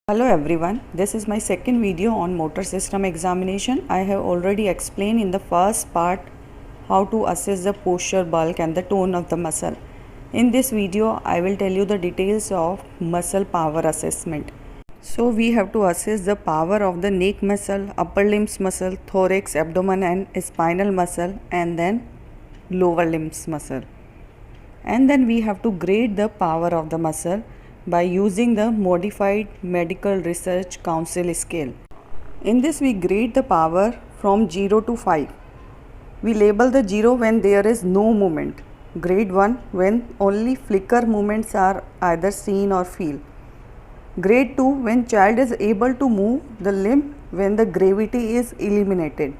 Hello everyone, this is my second video on motor system examination. I have already explained in the first part how to assess the posture, bulk and the tone of the muscle. In this video, I will tell you the details of muscle power assessment. So we have to assess the power of the neck muscle, upper limbs muscle, thorax, abdomen and spinal muscle, and then lower limbs muscle. And then we have to grade the power of the muscle by using the modified Medical Research Council scale. In this we grade the power from 0 to 5. We label the 0 when there is no movement. Grade 1 when only flicker movements are either seen or feel. Grade 2 when child is able to move the limb when the gravity is eliminated.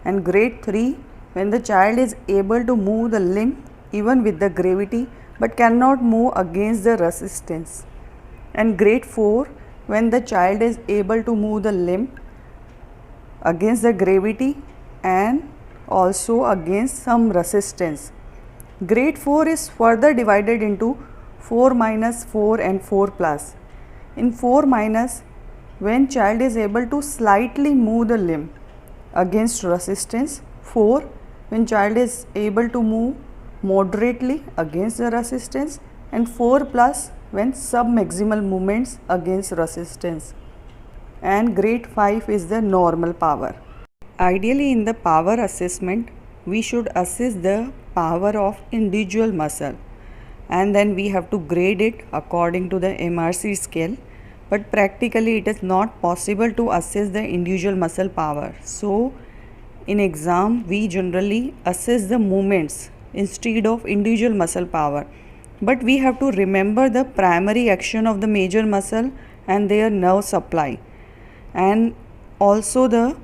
And grade 3 when the child is able to move the limb even with the gravity but cannot move against the resistance. And grade 4 when the child is able to move the limb against the gravity and also against some resistance. Grade 4 is further divided into 4 minus, 4 and 4 plus. In 4 minus, when child is able to slightly move the limb against resistance. 4 when child is able to move moderately against the resistance, and 4 plus when submaximal movements against resistance. And grade 5 is the normal power. Ideally in the power assessment we should assess the power of individual muscle and then we have to grade it according to the MRC scale, but practically it is not possible to assess the individual muscle power. So in exam we generally assess the movements instead of individual muscle power, but we have to remember the primary action of the major muscle and their nerve supply and also the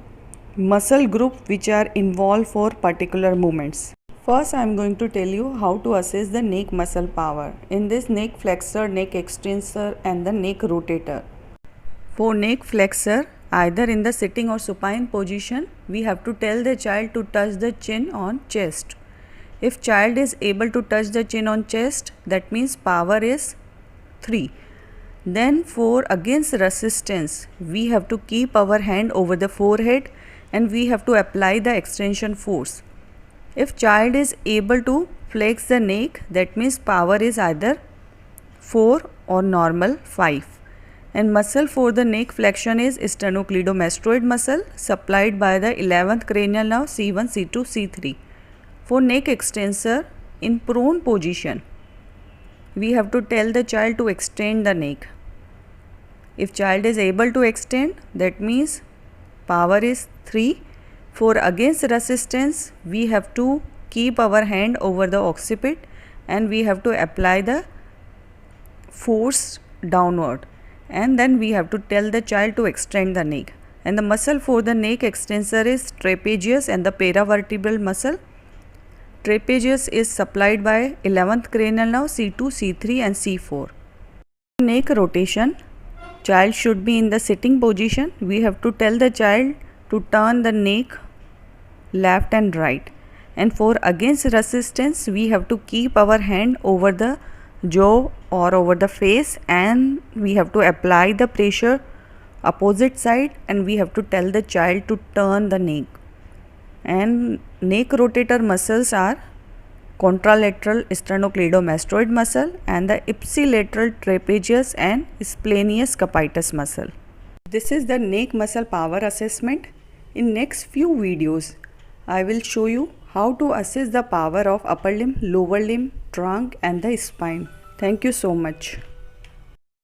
muscle group which are involved for particular movements. First I am going to tell you how to assess the neck muscle power. In this, neck flexor, neck extensor and the neck rotator. For neck flexor, either in the sitting or supine position, we have to tell the child to touch the chin on chest. If child is able to touch the chin on chest, that means power is 3. Then for against resistance, we have to keep our hand over the forehead and we have to apply the extension force. If child is able to flex the neck, that means power is either 4 or normal 5. And muscle for the neck flexion is sternocleidomastoid muscle supplied by the 11th cranial nerve C1, C2, C3. For neck extensor, in prone position, we have to tell the child to extend the neck. If child is able to extend, that means power is 3. For against resistance, we have to keep our hand over the occiput and we have to apply the force downward, and then we have to tell the child to extend the neck. And the muscle for the neck extensor is trapezius and the paravertebral muscle. Trapezius is supplied by 11th cranial nerve C2, C3 and C4. Neck rotation, child should be in the sitting position. We have to tell the child to turn the neck left and right. And for against resistance, we have to keep our hand over the jaw or over the face and we have to apply the pressure opposite side and we have to tell the child to turn the neck. And neck rotator muscles are contralateral sternocleidomastoid muscle and the ipsilateral trapezius and splenius capitis muscle. This is the neck muscle power assessment. In next few videos, I will show you how to assess the power of upper limb, lower limb, trunk and the spine. Thank you so much.